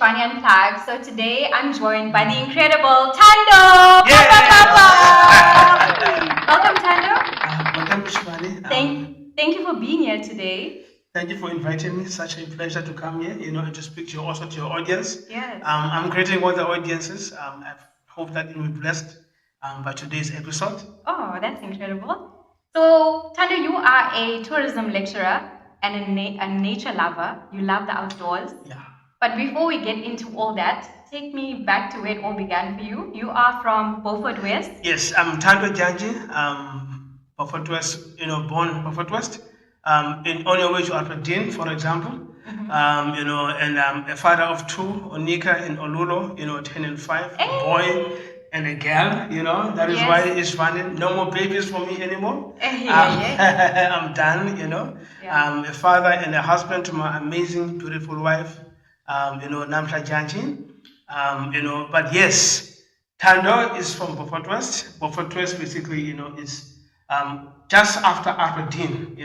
Ishvani Unplugged. So today I'm joined by the incredible Thando. Yeah. Welcome, Thando. Welcome, Ishvani. Thank you for being here today. Thank you for inviting me. Such a pleasure to come here, and to speak to you, also to your audience. Yes. I'm greeting all the audiences. I hope that you'll be blessed by today's episode. Oh, that's incredible. So, Thando, you are a tourism lecturer and a nature lover. You love the outdoors. Yeah. But before we get into all that, take me back to where it all began for you. You are from Beaufort West. Yes, I'm Thando Dyantyi. Beaufort West, born Beaufort West. On your way to Aberdeen, for example. Mm-hmm. And I'm a father of two, Onika and Olulo, 10 and 5, Hey. A boy and a girl, That is Yes. why it's funny. No more babies for me anymore. I'm done, Yeah. I'm a father and a husband to my amazing, beautiful wife, Namsha Janji. But yes, Thando is from Beaufort West. Beaufort West basically, is just after Aberdeen,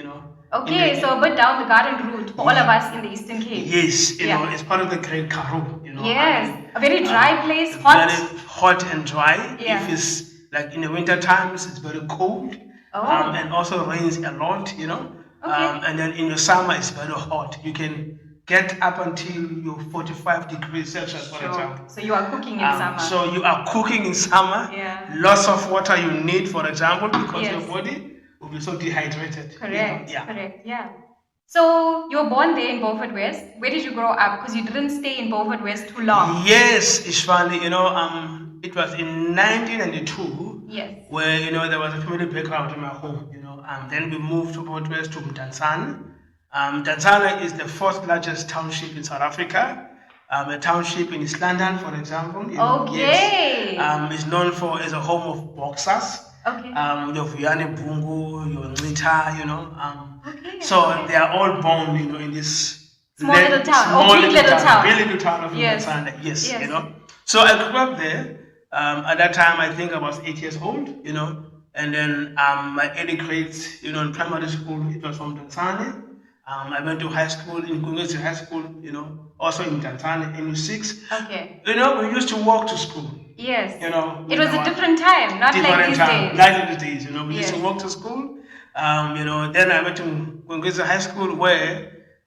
Okay, so a bit down the garden route for all of us in the Eastern Cape. Yes, it's part of the Great Karoo, Yes, a very dry place, hot. Very hot and dry. Yeah. If it's like in the winter times, it's very cold. Oh. And also rains a lot, Okay. And then in the summer, it's very hot. You can get up until your 45 degrees Celsius, for example. So you are cooking in summer. So you are cooking in summer. Yeah. Lots of water you need, for example, because Yes. your body will be so dehydrated. Correct. Yeah. Correct. Yeah. So you were born there in Beaufort West. Where did you grow up? Because you didn't stay in Beaufort West too long. Yes, Ishvani, it was in 1992. Yes. Where there was a family background in my home, then we moved to Beaufort West to Mdantsane. Mdantsane is the fourth largest township in South Africa. A township in East London, for example. Okay. Yes. Is known as a home of boxers. Okay. Your Vuyani Bungu, your Nita, Okay. So Okay. they are all born, in this Small little town, big little town. Big little town of Yes. Mdantsane. Yes. Yes. So I grew up there. At that time, I think I was 8 years old, and then my early grades, in primary school, it was from Mdantsane. I went to high school in Kungesi High School, also in Mdantsane, NU6. Okay. We used to walk to school. Yes. It It was a different time, not like these days. Like these days, we used to Yes. walk to school. Then I went to Kungesi High School where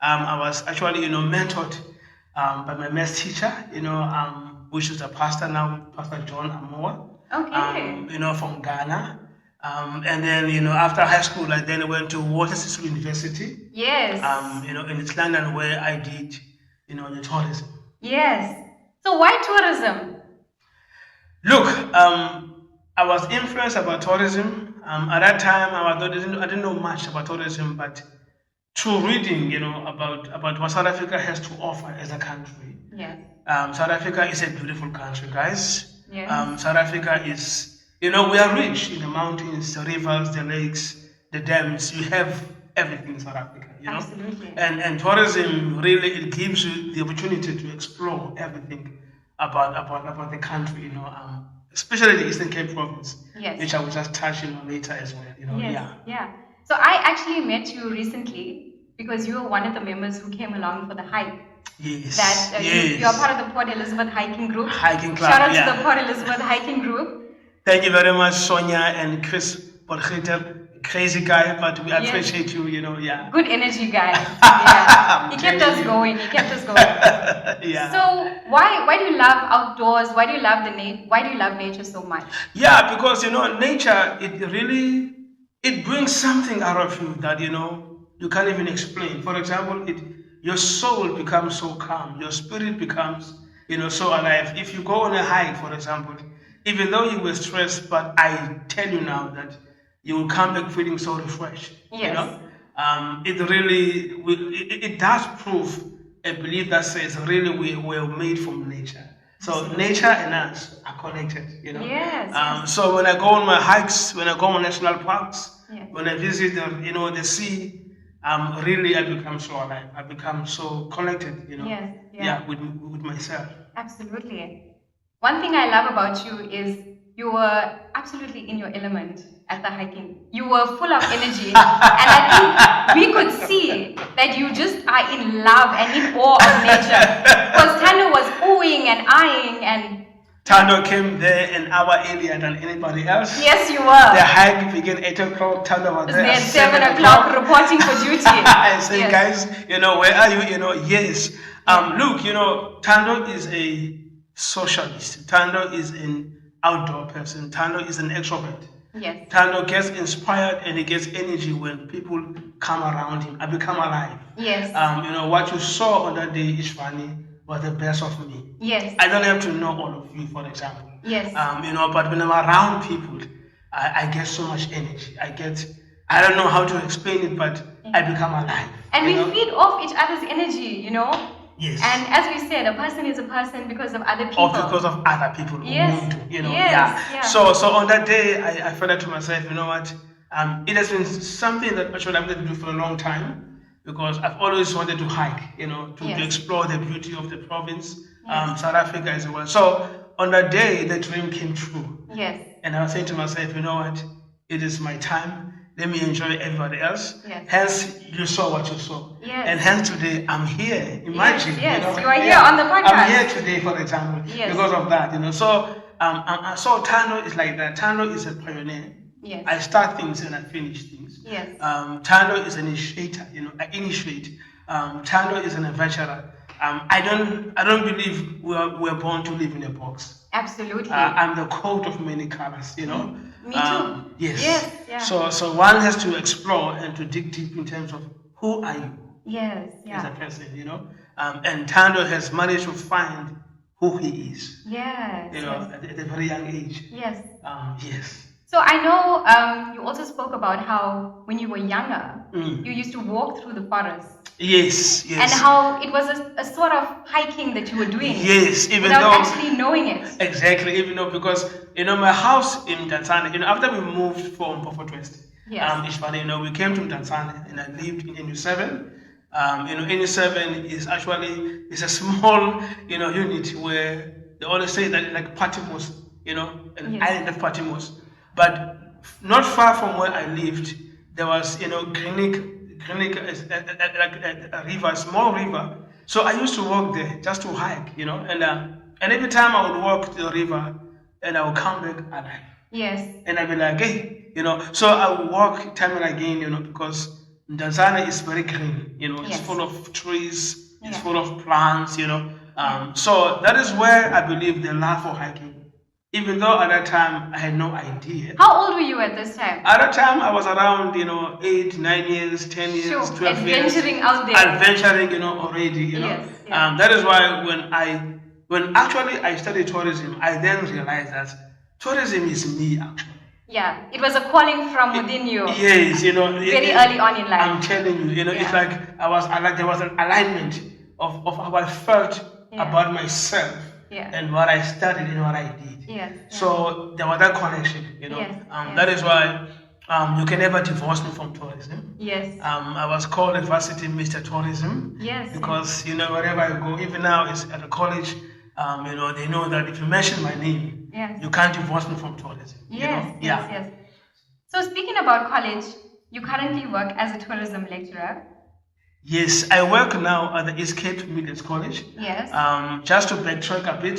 I was actually, mentored by my math teacher, which is a pastor now, Pastor John Amoa. Okay. From Ghana. And then, after high school, I then went to Water University. Yes. In East London, where I did, the tourism. Yes. So why tourism? Look, I was influenced about tourism. At that time, I didn't know much about tourism, but through reading, about what South Africa has to offer as a country. Yes. South Africa is a beautiful country, guys. Yes. South Africa is, we are rich in the mountains, the rivers, the lakes, the dams. You have everything in South Africa, Absolutely. And tourism really, it gives you the opportunity to explore everything about the country, especially the Eastern Cape province, Yes. which I will just touch later as well, Yes. yeah. Yeah. So I actually met you recently because you were one of the members who came along for the hike. Yes. That yes. you are part of the Port Elizabeth hiking group. Hiking club. Shout out yeah. to the Port Elizabeth hiking group. Thank you very much, Sonia and Chris Borgiter. Crazy guy, but we Yes. appreciate you, yeah. Good energy guy. Yeah. He kept us going. Yeah. So why do you love outdoors? Why do you love why do you love nature so much? Yeah, because nature, it brings something out of you that you can't even explain. For example, your soul becomes so calm, your spirit becomes so alive. If you go on a hike, for example, even though you were stressed, but I tell you now that you will come back feeling so refreshed. Yes. It does prove a belief that says really we were made from nature. So Absolutely. nature and us are connected, Yes. So when I go on my hikes, when I go on national parks, Yes. when I visit the sea, really I become so alive. I become so connected, Yes. Yeah, with myself. Absolutely. One thing I love about you is you were absolutely in your element at the hiking. You were full of energy. And I think we could see that you just are in love and in awe of nature. Because Thando was oohing and eyeing and... Thando came there an hour earlier than anybody else. Yes, you were. The hike began 8 o'clock. Thando was there at 7 o'clock reporting for duty. I say, guys, where are you? Yes. Look, Thando is a socialist. Thando is an outdoor person. Thando is an extrovert. Yes. Thando gets inspired and he gets energy when people come around him. I become alive. Yes. What you saw on that day, Ishvani, was the best of me. Yes. I don't have to know all of you, for example. Yes. But when I'm around people, I get so much energy. I don't know how to explain it, but I become alive. And we feed off each other's energy, Yes. And as we said, a person is a person because of other people. Or because of other people who want to, Yes. Yeah. So on that day, I felt that to myself, you know what? It has been something that actually I've wanted to do for a long time because I've always wanted to hike, to explore the beauty of the province, South Africa as well. So on that day, the dream came true. Yes. And I was saying to myself, you know what? It is my time. Let me enjoy everybody else. Yes. Hence, you saw what you saw. Yes. And hence today, I'm here. Imagine. Yes. You are here on the podcast. I'm here today, for example, because of that. So, so Thando is like that. Thando is a pioneer. Yes. I start things and I finish things. Yes. Thando is an initiator. I initiate. Thando is an adventurer. I don't believe we're born to live in a box. Absolutely. I'm the coat of many colors. Me too. Yes. Yes. Yeah. So one has to explore and to dig deep in terms of who are you Yes. as a person, and Thando has managed to find who he is. Yes. At a very young age. Yes. Yes. So I know you also spoke about how when you were younger, you used to walk through the forest. Yes. And how it was a sort of hiking that you were doing. Yes, even without though actually knowing it. Exactly, even though because my house in Tanzania, after we moved from Beaufort West, Ishvani, we came to Tanzania and I lived in NU7. NU7 is actually a small unit where they always say that like Patmos, an island of Patmos. But not far from where I lived, there was Greenwich a river, a small river. So I used to walk there just to hike, and every time I would walk to the river and I would come back alive. Yes. And I'd be like, hey, so I would walk time and again, because Tanzania is very green, it's full of trees, it's full of plants, so that is where I believe the love for hiking. Even though at that time I had no idea. How old were you at this time? At that time I was around, 8, 9 years, 10 years, 12 years. Adventuring out there. Adventuring, already, Yes. That is why when actually I studied tourism, I then realized that tourism is me actually. Yeah, it was a calling from within you. Yes, very early on in life. I'm telling you, it's like there was an alignment of how I felt about myself. And what I studied and what I did. Yes. So there was that connection, That is why you can never divorce me from tourism. Yes. I was called at varsity Mr. Tourism. Yes. Because wherever I go, even now it's at a college, they know that if you mention my name, you can't divorce me from tourism. Yes. So speaking about college, you currently work as a tourism lecturer. Yes, I work now at the Escape Media College. Yes. Just to backtrack a bit,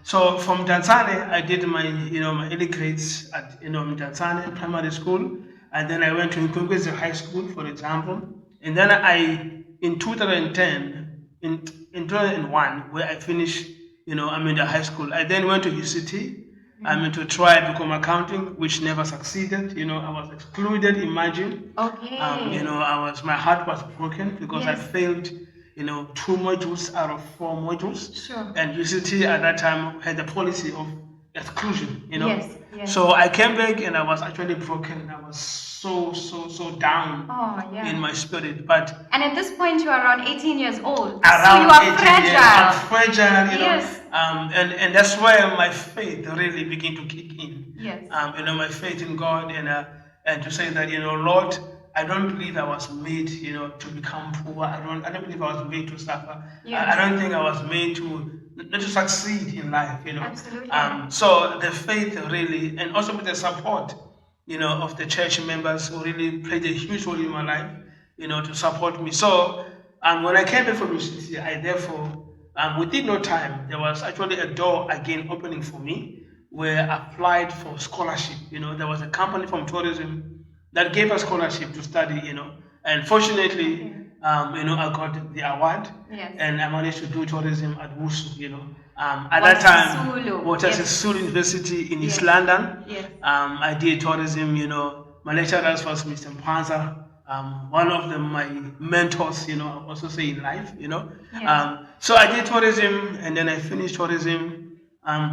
so from Tanzania, I did my, my early grades at, in Tanzania primary school, and then I went to Nkwezi High School, for example, and then in 2010, in 2001, where I finished, I'm in the high school. I then went to UCT. To try become accounting, which never succeeded. I was excluded. Imagine. Okay. My heart was broken because I failed. 2 modules out of 4 modules. Sure. And UCT at that time had the policy of exclusion. Yes. So I came back and I was actually broken. I was so down in my spirit. And at this point you are around 18 years old. Around so you are 18 fragile. Years, I'm fragile, Yes. And that's where my faith really began to kick in. Yes. My faith in God and to say that, Lord, I don't believe I was made, to become poor. I don't believe I was made to suffer. Yes. I don't think I was made to not to succeed in life, Absolutely. So the faith really, and also with the support, of the church members who really played a huge role in my life, to support me. So when I came back from UCT, I therefore, within no time, there was actually a door again opening for me where I applied for scholarship. There was a company from tourism that gave us scholarship to study, and fortunately, I got the award, Yes. and I managed to do tourism at WUSU, at that time, Water Sisulu University in East London. Yes. I did tourism, my lecturers was Mr. Mpanza, one of my mentors, I also say in life, Yes. So I did tourism, and then I finished tourism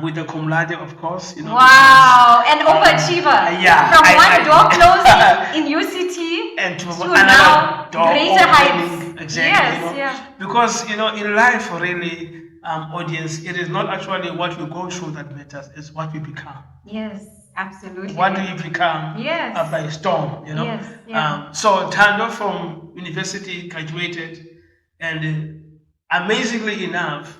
with the cum laude, of course. Wow, an overachiever. Yeah. From one door closing in UCT and to now another door greater heights. opening. Exactly. Yes, Because in life, really, audience, it is not actually what we go through that matters; it's what we become. Yes, absolutely. What do you become after a storm? Yes, yeah. So Thando from university graduated, and amazingly enough,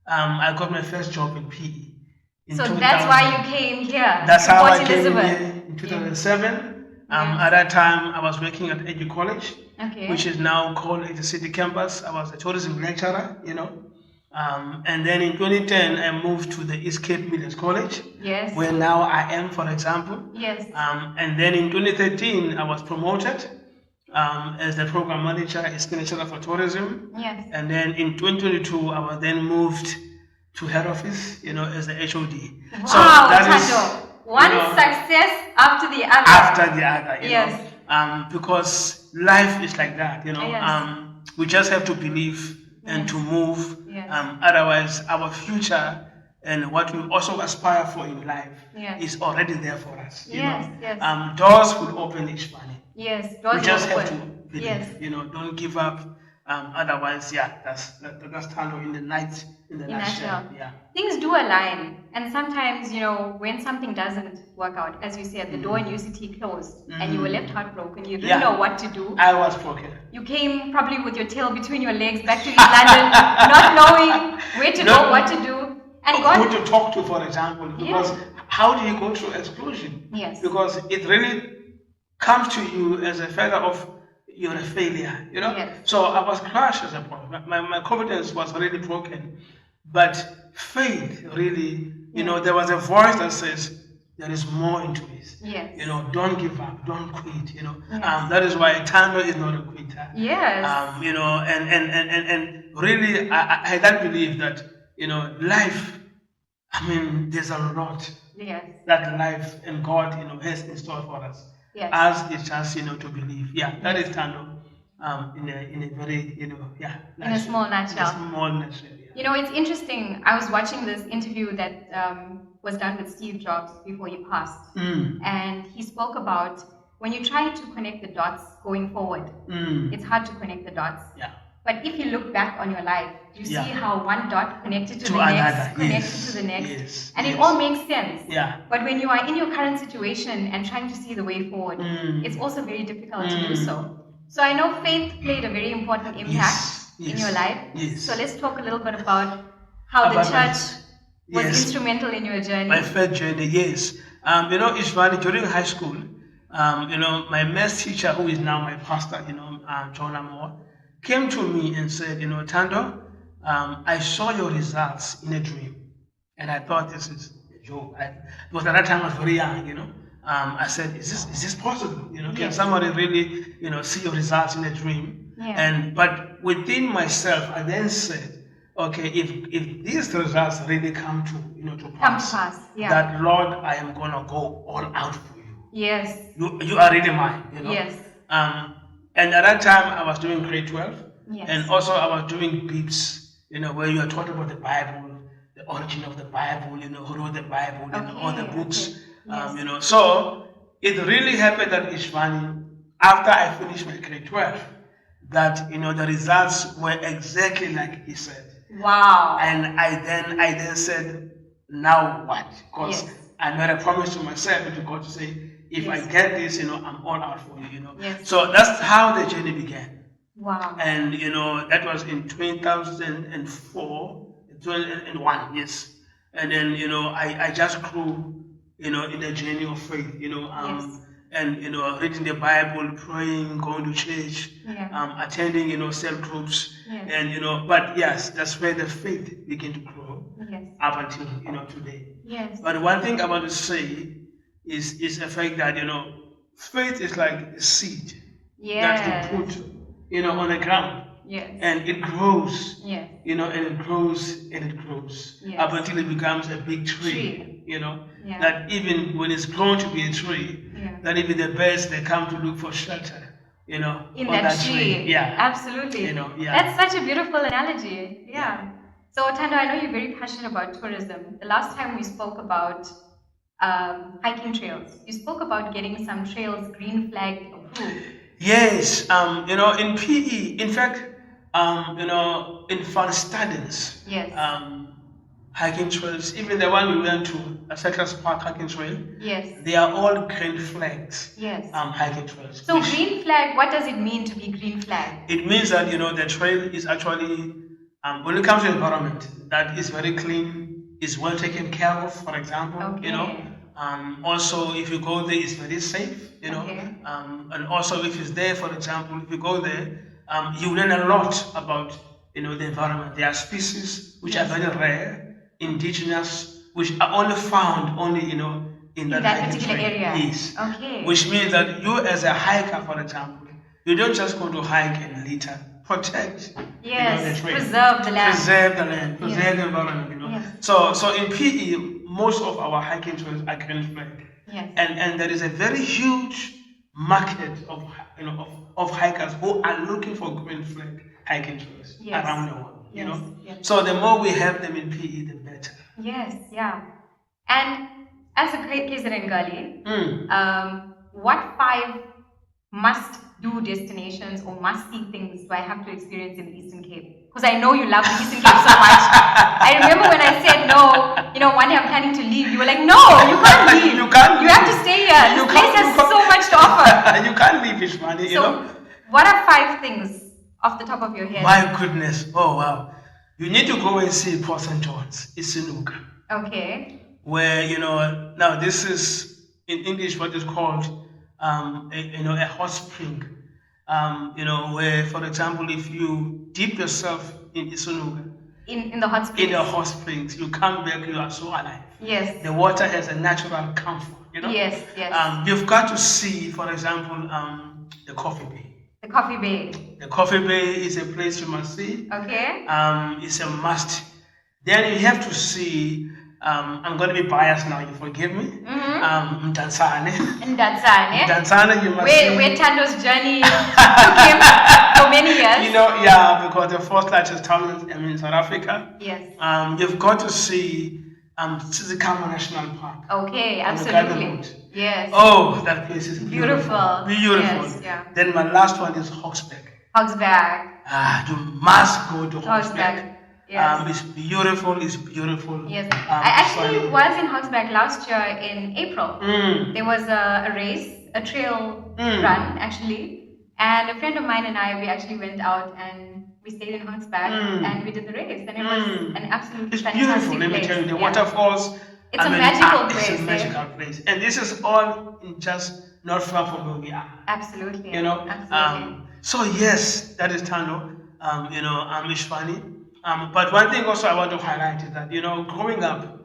I got my first job in PE. So that's why you came here. That's to how Port I came Elizabeth. here in 2007. At that time, I was working at Edu College, which is now called the City Campus. I was a tourism lecturer, and then in 2010, I moved to the East Cape Millers College, where now I am, for example. Yes. And then in 2013, I was promoted as the program manager, lecturer for tourism. Yes. And then in 2022, I was then moved to head office, as the HOD. Wow, so that Thando. One success after the other. After the other, yes. Because life is like that, Yes. We just have to believe and to move. Yes. Otherwise, our future and what we also aspire for in life is already there for us. Yes. Doors will open, Ishvani. Yes, doors we just will have open. to believe. Don't give up. Otherwise, that's Thando in the night. In the nutshell. Yeah. Things do align, and sometimes when something doesn't work out, as you said, the door in UCT closed, and you were left heartbroken. You didn't know what to do. I was broken. You came probably with your tail between your legs back to East London, not knowing where to go, what to do, and who to talk to, for example. Because how do you go through exclusion? Yes. Because it really comes to you as a feather of you're a failure, Yes. So I was crushed as a point. My confidence was really broken. But faith really, there was a voice that says, there is more into this. Yes. Don't give up, don't quit, that is why Thando is not a quitter. Yes. And really, I don't believe that, life, there's a lot that life and God, has in store for us. Yes. As it's just, to believe. Yeah, that is Thando in a very, in a small nutshell. It's interesting. I was watching this interview that was done with Steve Jobs before he passed. And he spoke about when you try to connect the dots going forward, it's hard to connect the dots. Yeah. But if you look back on your life, you see how one dot connected to the another. next, connected to the next, and it all makes sense. Yeah. But when you are in your current situation and trying to see the way forward, it's also very difficult to do so. So I know faith played a very important impact in your life. Yes. So let's talk a little bit about how the church was instrumental in your journey. My faith journey, yes. Ishvani, during high school, my math teacher, who is now my pastor, John Amor, came to me and said, Thando, I saw your results in a dream. And I thought this is a joke. Because at that time I was very young, I said, is this possible? Can somebody really, see your results in a dream? Yeah. But within myself, I then said, okay, if these results really come to pass, that Lord, I am gonna go all out for you. Yes. You are really mine, Yes. And at that time, I was doing grade 12. Yes. And also I was doing BIPs, where you are taught about the Bible, the origin of the Bible, who wrote the Bible, all the books, Yes. So it really happened that Ishvani, after I finished my grade 12, that, the results were exactly like he said. Wow. And I then said, now what? Because I made a promise to myself and to God to say, if I get this, I'm all out for you, Yes. So that's how the journey began. Wow. And, that was in 2004, 2001, yes. And then, I just grew, in the journey of faith, Yes. and, reading the Bible, praying, going to church, Yeah. attending, cell groups. Yes. And, but yes, that's where the faith began to grow Yes. up until, today. Yes. But one thing I want to say is the fact that, faith is like a seed that you put, on the ground. Yes. And it grows, Yes. and it grows and it grows Yes. up until it becomes a big tree, Yeah. that even when it's grown to be a tree, that even the birds, they come to look for shelter, in on that tree. Yeah. Absolutely. That's such a beautiful analogy. Yeah. So Thando, I know you're very passionate about tourism. The last time we spoke about hiking trails, you spoke about getting some trails green flag approved. Yes, in PE, in fact, in Van Stadens, Yes. Hiking trails, even the one we went to, a Settlers Park hiking trail, Yes. they are all green flags. Yes. Hiking trails. So green flag, what does it mean to be green flag? It means that, the trail is actually, when it comes to environment, that is very clean, is well taken care of, for example, Okay. Also, if you go there, it's very safe, Okay. and also if it's there, for example, if you go there, you learn a lot about, the environment. There are species which are very rare, indigenous, which are only found in that particular area. Yes. Okay. Which means that you as a hiker, for example, you don't just go to hike and litter. Protect. Yes. The trail. Preserve the land. Preserve the land. Preserve the environment. Yes. So in PE, most of our hiking trails are green flag. Yes. And there is a very huge market of hikers who are looking for green flag hiking trails around the world. Yes. So the more we have them in PE, the better. Yes. Yeah. And as a great KZN girlie, what 5 must-do destinations or must-see things do I have to experience in the Eastern Cape? Because I know you love the Eastern Cape so much. I remember when I said no, one day I'm planning to leave. You were like, no, you can't leave. You can't You have to stay here. This place has so much to offer. You can't leave, Ishvani, So, what are 5 things off the top of your head? My goodness. Oh, wow. You need to go and see Port St. John's. It's Sinuka. Okay. Where, now this is, in English, what is called, a hot spring. Where, for example, if you dip yourself in Isunuga, in the hot springs. In the hot springs, you come back, you are so alive. Yes. The water has a natural comfort, Yes. You've got to see, for example, the Coffee Bay. The Coffee Bay. The Coffee Bay is a place you must see. Okay. It's a must. Then you have to see, I'm going to be biased now, you forgive me. Mdantsane. Mdantsane, you must see. Where Thando's journey took him for many years. Because the first largest town in South Africa. Yes. You've got to see Tsizikama National Park. Okay, absolutely. Yes. Oh, that place is beautiful. Beautiful. Yes, yeah. Then my last one is Hogsback. You must go to Hogsback. Yes. It's beautiful. Yes. I actually was in Hogsback last year in April. There was a race, a trail run actually, and a friend of mine and I, we actually went out and we stayed in Hogsback and we did the race, and it was an absolutely fantastic beautiful. Let me tell you, the waterfalls. It's a magical place. It's a magical place, and this is all in just not far from where we are. Absolutely. Absolutely. So yes, that is Thando. I'm Ishvani. But one thing also I want to highlight is that, growing up,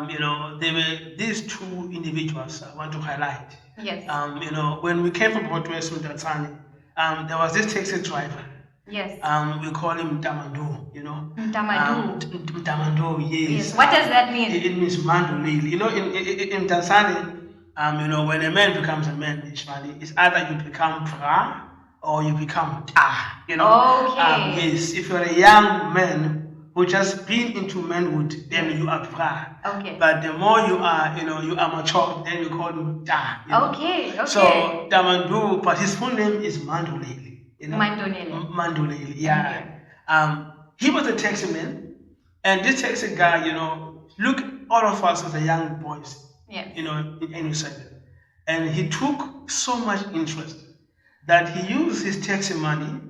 there were these 2 individuals I want to highlight. Yes. When we came from Port West Tanzania, there was this taxi driver. Yes. We call him Damando, Damando. Yes. What does that mean? It means mandolil. In Tanzania, when a man becomes a man, it's either you become bra or you become ta. Okay. Yes. If you're a young man who just been into manhood, then you are bra. Okay. But the more you are, you are mature, then you call you ta. Okay. So Damandu, but his full name is Mandolil. Mandolil, yeah. Okay. He was a taxi man, and this taxi guy, look, all of us as a young boys, Yes. And you said it. And he took so much interest that he used his taxi money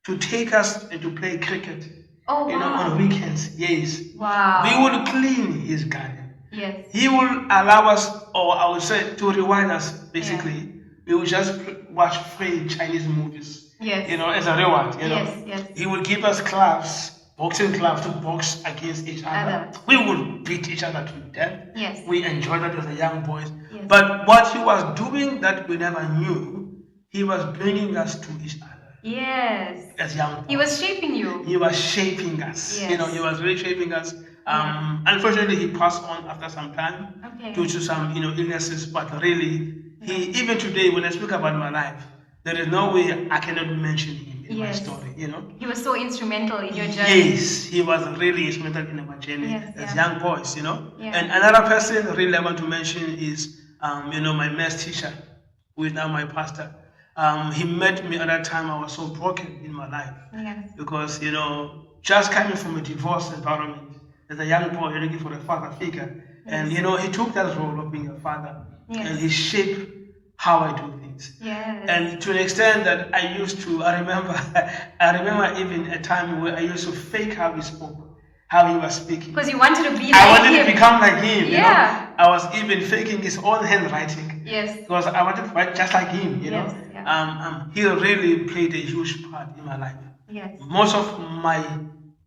to take us to play cricket. Oh, wow. On weekends. Yes. Wow. We would clean his garden. Yes. He will allow us, or I would say, to rewind us. Basically, Yeah. we would just watch free Chinese movies. Yes. As a reward. Yes, yes. He would give us gloves, boxing gloves, to box against each other. We would beat each other to death. Yes. We enjoyed that as a young boys. Yes. But what he was doing that we never knew, he was bringing us to each other. Yes. As young boys. He was shaping you. He was shaping us. Yes. He was really shaping us. Unfortunately, he passed on after some time due to some, illnesses. But really, even today, when I speak about my life, there is no way I cannot mention him in my story. He was so instrumental in your journey. Yes, he was really instrumental in our journey as young boys. Yeah. And another person really I want to mention is, my math teacher, who is now my pastor. He met me at that time. I was so broken in my life because just coming from a divorce environment as a young boy, you're looking for a father figure, and he took that role of being a father, and he shaped how I do things. Yes. And to an extent that I remember even a time where I used to fake how he spoke, how he was speaking. Because you wanted to be like him. I wanted to become like him. Yeah. I was even faking his own handwriting. Yes. Because I wanted to write just like him. Yes. He really played a huge part in my life. Yes. Most of my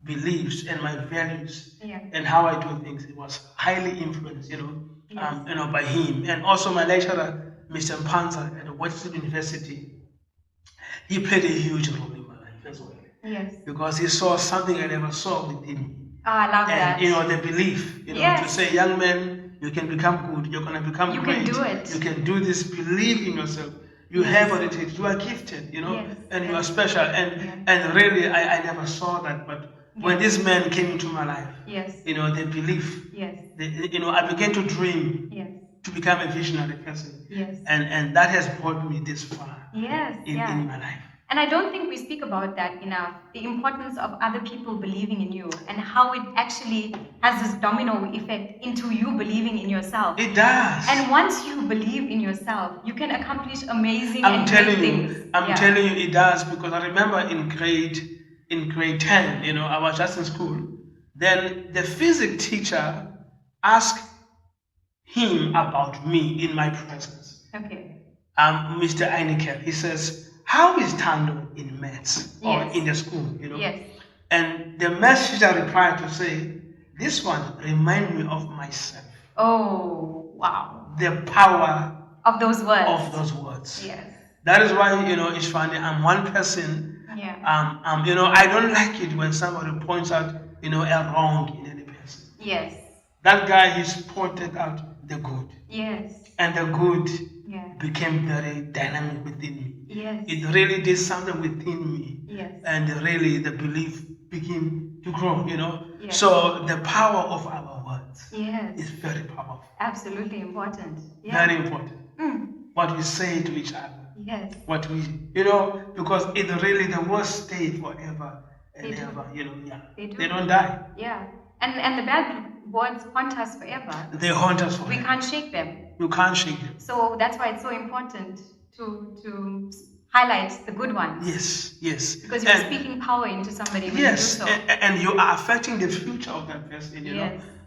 beliefs and my values and how I do things, it was highly influenced, by him. And also my lecturer, Mr. Mpanza at the Western University, he played a huge role in my life as well. Yes. Because he saw something I never saw within me. Oh, I love that. And the belief, to say, young man, you can become good, you're gonna become great. You can do it. You can do this, believe in yourself. You have what it takes, you are gifted, and you are special. And really I never saw that, but when this man came into my life, the belief, I began to dream to become a visionary person. Yes. And that has brought me this far in my life. And I don't think we speak about that enough, the importance of other people believing in you and how it actually has this domino effect into you believing in yourself. It does. And once you believe in yourself, you can accomplish amazing and great things. I'm telling you it does, because I remember in grade 10, I was just in school. Then the physics teacher asked him about me in my presence. Okay. Mr. Einiker, he says, how is Thando in maths or in the school, Yes. And the maths teacher replied to say, this one reminds me of myself. Oh, wow. The power of those words. Yes. That is why, Ishvani, I'm one person. Yeah. I don't like it when somebody points out, a wrong in any person. Yes. That guy, he's pointed out the good. Yes. And the good became very dynamic within me. Yes. It really did something within me. Yes. And really the belief began to grow, Yes. So the power of our words is very powerful. Absolutely important. Yeah. Very important. What we say to each other. Yes. What we, because it really, the words stay forever and ever, They don't die. Yeah. And the bad words haunt us forever. They haunt us forever. We can't shake them. You can't shake them. So that's why it's so important to highlight the good ones. Yes. Because you're speaking power into somebody when you do so. And you are affecting the future of that person,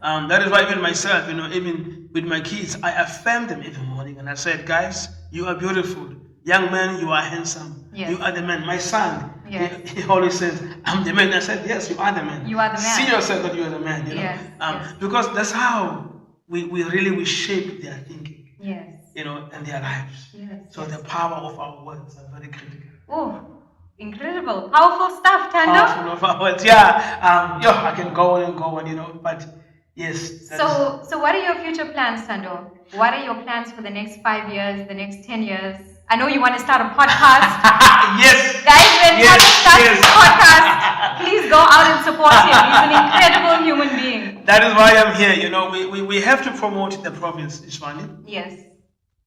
That is why even myself, even with my kids, I affirm them every morning. And I said, guys, you are beautiful. Young man, you are handsome. Yes. You are the man. My son, he always says, I'm the man. I said, yes, you are the man. You are the man. See yourself that you are the man, Yes. Because that's how we shape their thinking. Yes. And their lives. Yes. So the power of our words are very critical. Oh, incredible. Powerful stuff, Thando. Powerful of our words. I can go on, but yes. So what are your future plans, Thando? What are your plans for the next 5 years, the next 10 years? I know you want to start a podcast. Yes. Guys, when Thando starts his podcast, please go out and support him. He's an incredible human being. That is why I'm here. We have to promote the province, Ishvani. Yes.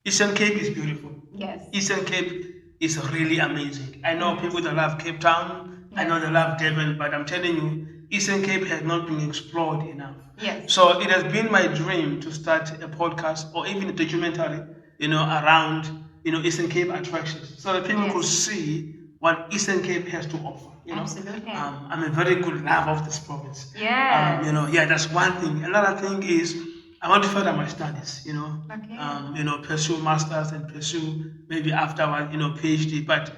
Eastern Cape is beautiful. Yes. Eastern Cape is really amazing. I know people that love Cape Town. Yes. I know they love Devon, but I'm telling you, Eastern Cape has not been explored enough. Yes. So it has been my dream to start a podcast or even a documentary, around, Eastern Cape attractions, so that people could see what Eastern Cape has to offer. Absolutely. I'm a very good lover of this province. Yes. That's one thing. Another thing is I want to further my studies. Okay. Pursue masters and pursue maybe afterward, PhD. But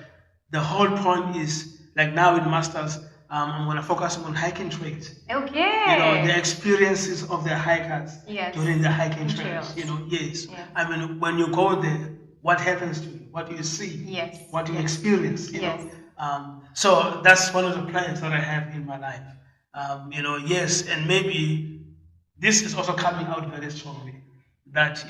the whole point is like now with masters, I'm gonna focus on hiking trails. Okay. The experiences of the hikers during the hiking trails. Trails. Yes. Yeah. I mean, when you go there, what happens to you? What do you see? Yes. What do you experience? Yes. So that's one of the plans that I have in my life. Yes, and maybe this is also coming out very strongly. That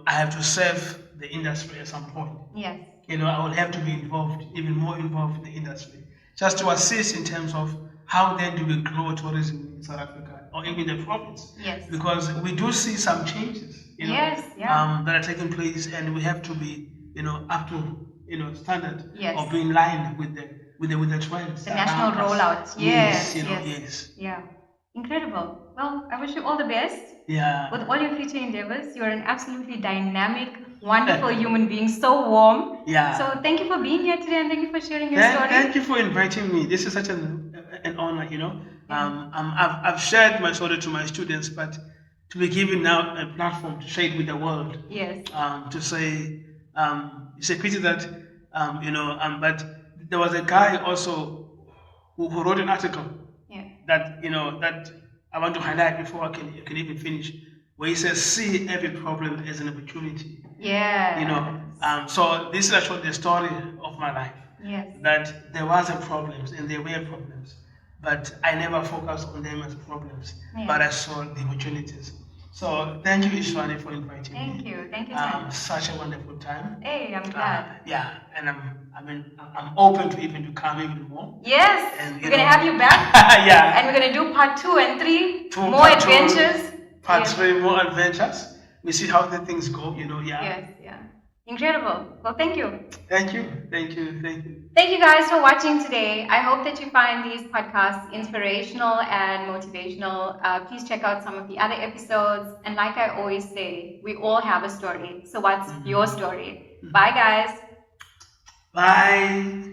I have to serve the industry at some point. Yes. I will have to be involved, even more involved in the industry, just to assist in terms of how then do we grow tourism in South Africa or even the province. Yes. Because we do see some changes, that are taking place, and we have to be, up to, standard or be in line with the trends. The national rollout. Yes. Yes. Yeah. Incredible. Well, I wish you all the best. Yeah. With all your future endeavors, you're an absolutely dynamic, wonderful human being, so warm. Yeah. So thank you for being here today and thank you for sharing your story. Thank you for inviting me. This is such an honor, I've shared my story to my students, but to be given now a platform to share it with the world. Yes. To say, it's a pity that, but there was a guy also who wrote an article that, that I want to highlight before I can even finish, where he says, see every problem as an opportunity. Yeah. So this is actually the story of my life. Yes. That there was problems and there were problems, but I never focused on them as problems, but I saw the opportunities. So thank you, Ishvani, for inviting me. Thank you, Thando. Such a wonderful time. Hey, I'm glad. And I'm open to even come even more. Yes, and, we're gonna have you back. Yeah. And we're gonna do part 2 and 3, more adventures. Part 3, more adventures. We see how the things go. Yes. Incredible. Well, thank you. Thank you. Thank you guys for watching today. I hope that you find these podcasts inspirational and motivational. Please check out some of the other episodes. And like I always say, we all have a story. So what's your story? Bye, guys. Bye.